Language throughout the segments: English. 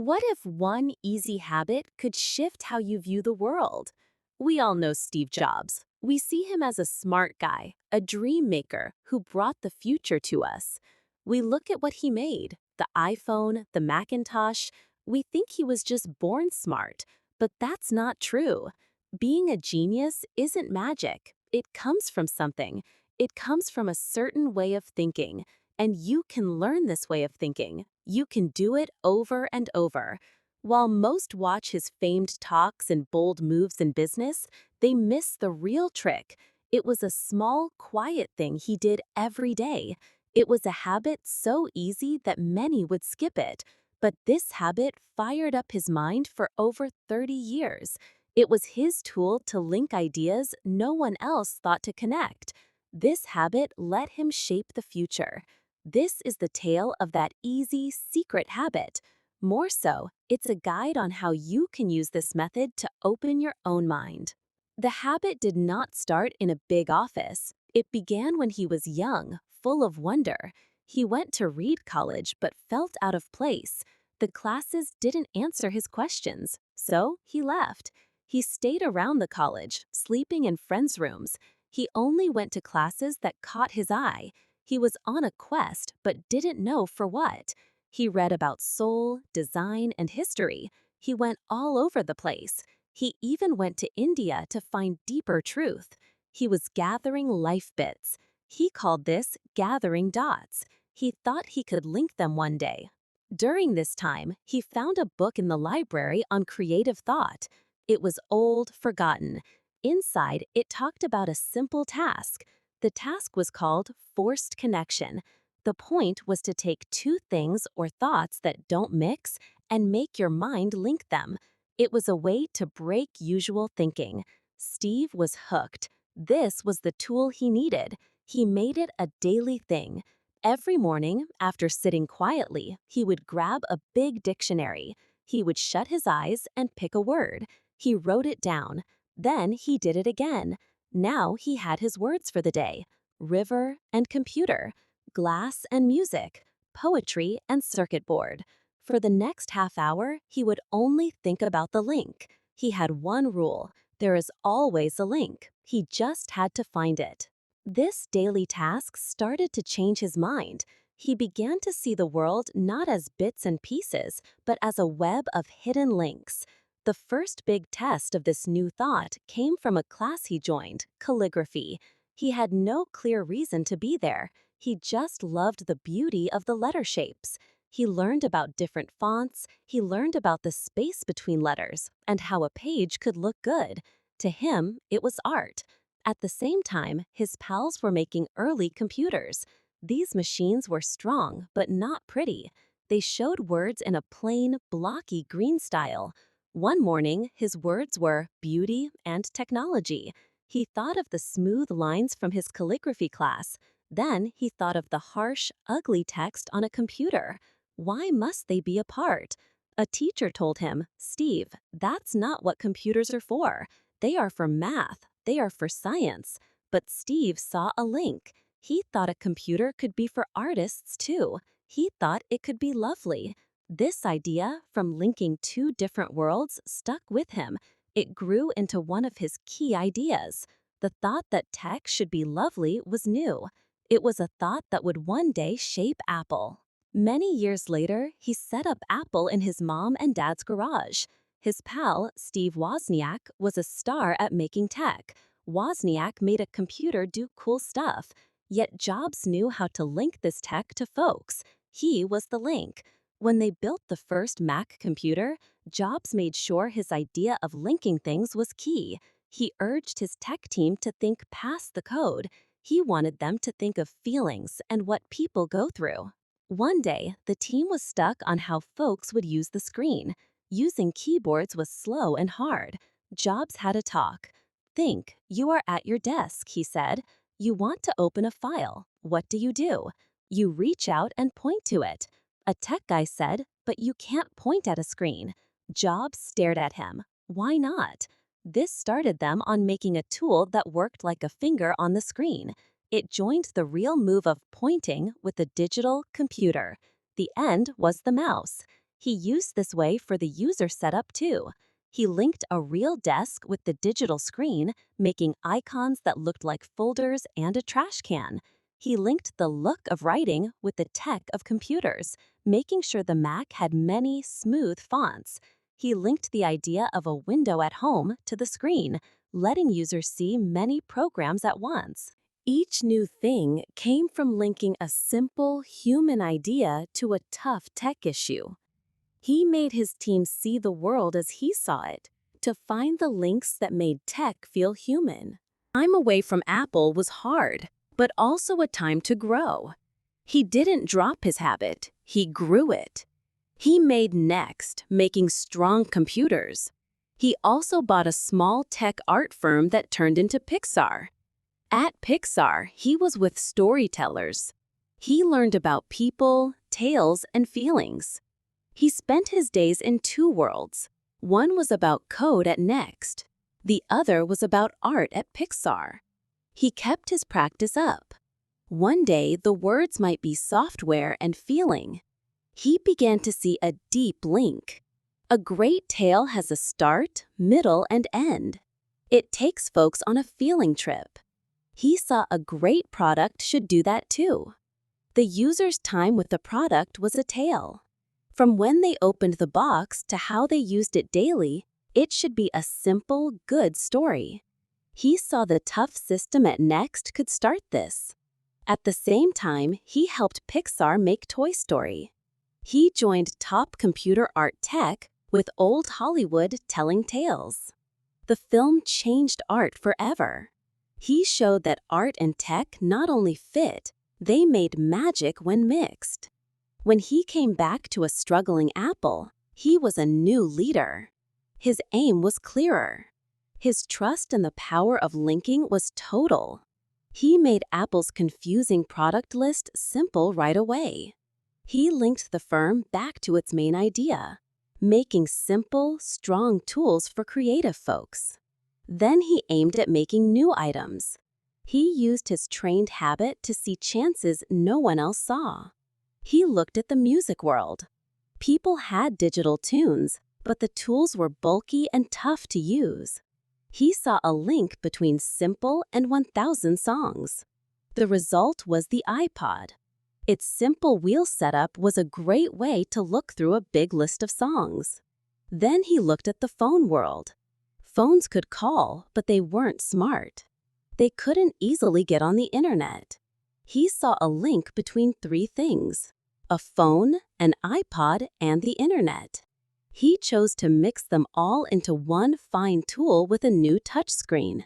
What if one easy habit could shift how you view the world? We all know Steve Jobs. We see him as a smart guy, a dream maker who brought the future to us. We look at what he made, the iPhone, the Macintosh. We think he was just born smart, but that's not true. Being a genius isn't magic. It comes from something. It comes from a certain way of thinking, and you can learn this way of thinking. You can do it over and over. While most watch his famed talks and bold moves in business, they miss the real trick. It was a small, quiet thing he did every day. It was a habit so easy that many would skip it. But this habit fired up his mind for over 30 years. It was his tool to link ideas no one else thought to connect. This habit let him shape the future. This is the tale of that easy, secret habit. More so, it's a guide on how you can use this method to open your own mind. The habit did not start in a big office. It began when he was young, full of wonder. He went to Reed College but felt out of place. The classes didn't answer his questions, so he left. He stayed around the college, sleeping in friends' rooms. He only went to classes that caught his eye. He was on a quest, but didn't know for what. He read about soul, design, and history. He went all over the place. He even went to India to find deeper truth. He was gathering life bits. He called this gathering dots. He thought he could link them one day. During this time, he found a book in the library on creative thought. It was old, forgotten. Inside, it talked about a simple task. The task was called forced connection. The point was to take two things or thoughts that don't mix and make your mind link them. It was a way to break usual thinking. Steve was hooked. This was the tool he needed. He made it a daily thing. Every morning, after sitting quietly, he would grab a big dictionary. He would shut his eyes and pick a word. He wrote it down. Then he did it again. Now he had his words for the day: river and computer, glass and music, poetry and circuit board. For the next half hour, he would only think about the link. He had one rule: there is always a link. He just had to find it. This daily task started to change his mind. He began to see the world not as bits and pieces, but as a web of hidden links. The first big test of this new thought came from a class he joined, calligraphy. He had no clear reason to be there. He just loved the beauty of the letter shapes. He learned about different fonts. He learned about the space between letters and how a page could look good. To him, it was art. At the same time, his pals were making early computers. These machines were strong, but not pretty. They showed words in a plain, blocky green style. One morning, his words were beauty and technology. He thought of the smooth lines from his calligraphy class. Then he thought of the harsh, ugly text on a computer. Why must they be apart? A teacher told him, "Steve, that's not what computers are for. They are for math. They are for science." But Steve saw a link. He thought a computer could be for artists too. He thought it could be lovely. This idea, from linking two different worlds, stuck with him. It grew into one of his key ideas. The thought that tech should be lovely was new. It was a thought that would one day shape Apple. Many years later, he set up Apple in his mom and dad's garage. His pal, Steve Wozniak, was a star at making tech. Wozniak made a computer do cool stuff. Yet Jobs knew how to link this tech to folks. He was the link. When they built the first Mac computer, Jobs made sure his idea of linking things was key. He urged his tech team to think past the code. He wanted them to think of feelings and what people go through. One day, the team was stuck on how folks would use the screen. Using keyboards was slow and hard. Jobs had a talk. "Think, you are at your desk," he said. "You want to open a file. What do? You reach out and point to it." A tech guy said, "But you can't point at a screen." Jobs stared at him. Why not? This started them on making a tool that worked like a finger on the screen. It joined the real move of pointing with a digital computer. The end was the mouse. He used this way for the user setup too. He linked a real desk with the digital screen, making icons that looked like folders and a trash can. He linked the look of writing with the tech of computers, making sure the Mac had many smooth fonts. He linked the idea of a window at home to the screen, letting users see many programs at once. Each new thing came from linking a simple human idea to a tough tech issue. He made his team see the world as he saw it, to find the links that made tech feel human. Time away from Apple was hard, but also a time to grow. He didn't drop his habit, he grew it. He made Next, making strong computers. He also bought a small tech art firm that turned into Pixar. At Pixar, he was with storytellers. He learned about people, tales, and feelings. He spent his days in two worlds. One was about code at Next. The other was about art at Pixar. He kept his practice up. One day, the words might be software and feeling. He began to see a deep link. A great tale has a start, middle, and end. It takes folks on a feeling trip. He saw a great product should do that too. The user's time with the product was a tale. From when they opened the box to how they used it daily, it should be a simple, good story. He saw the tough system at Next could start this. At the same time, he helped Pixar make Toy Story. He joined top computer art tech with old Hollywood telling tales. The film changed art forever. He showed that art and tech not only fit, they made magic when mixed. When he came back to a struggling Apple, he was a new leader. His aim was clearer. His trust in the power of linking was total. He made Apple's confusing product list simple right away. He linked the firm back to its main idea, making simple, strong tools for creative folks. Then he aimed at making new items. He used his trained habit to see chances no one else saw. He looked at the music world. People had digital tunes, but the tools were bulky and tough to use. He saw a link between simple and 1,000 songs. The result was the iPod. Its simple wheel setup was a great way to look through a big list of songs. Then he looked at the phone world. Phones could call, but they weren't smart. They couldn't easily get on the internet. He saw a link between three things: a phone, an iPod, and the internet. He chose to mix them all into one fine tool with a new touchscreen.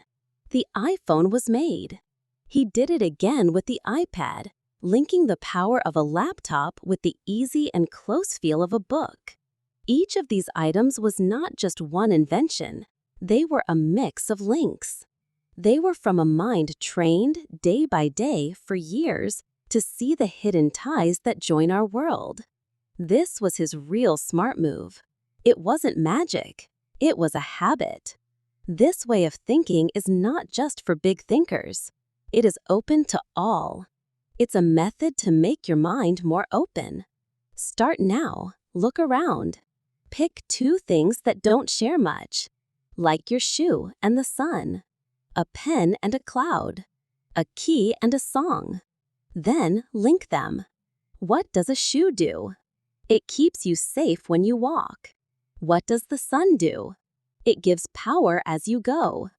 The iPhone was made. He did it again with the iPad, linking the power of a laptop with the easy and close feel of a book. Each of these items was not just one invention. They were a mix of links. They were from a mind trained day by day for years to see the hidden ties that join our world. This was his real smart move. It wasn't magic. It was a habit. This way of thinking is not just for big thinkers. It is open to all. It's a method to make your mind more open. Start now. Look around. Pick two things that don't share much, like your shoe and the sun, a pen and a cloud, a key and a song. Then link them. What does a shoe do? It keeps you safe when you walk. What does the sun do? It gives power as you go.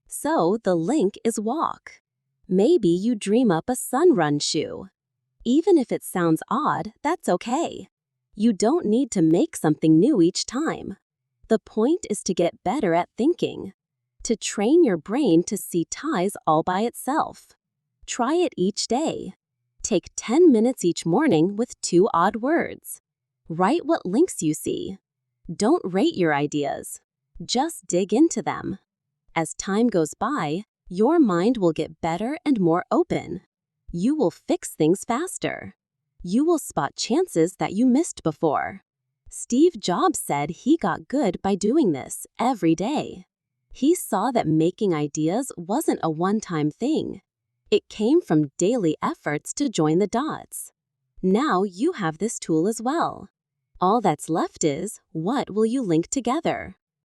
So the link is walk. Maybe you dream up a sun run shoe. Even if it sounds odd, that's okay. You don't need to make something new each time. The point is to get better at thinking, to train your brain to see ties all by itself. Try it each day. Take 10 minutes each morning with 2 odd words. Write what links you see. Don't rate your ideas. Just dig into them. As time goes by, your mind will get better and more open. You will fix things faster. You will spot chances that you missed before. Steve Jobs said he got good by doing this every day. He saw that making ideas wasn't a one-time thing. It came from daily efforts to join the dots. Now you have this tool as well. All that's left is, what will you link together?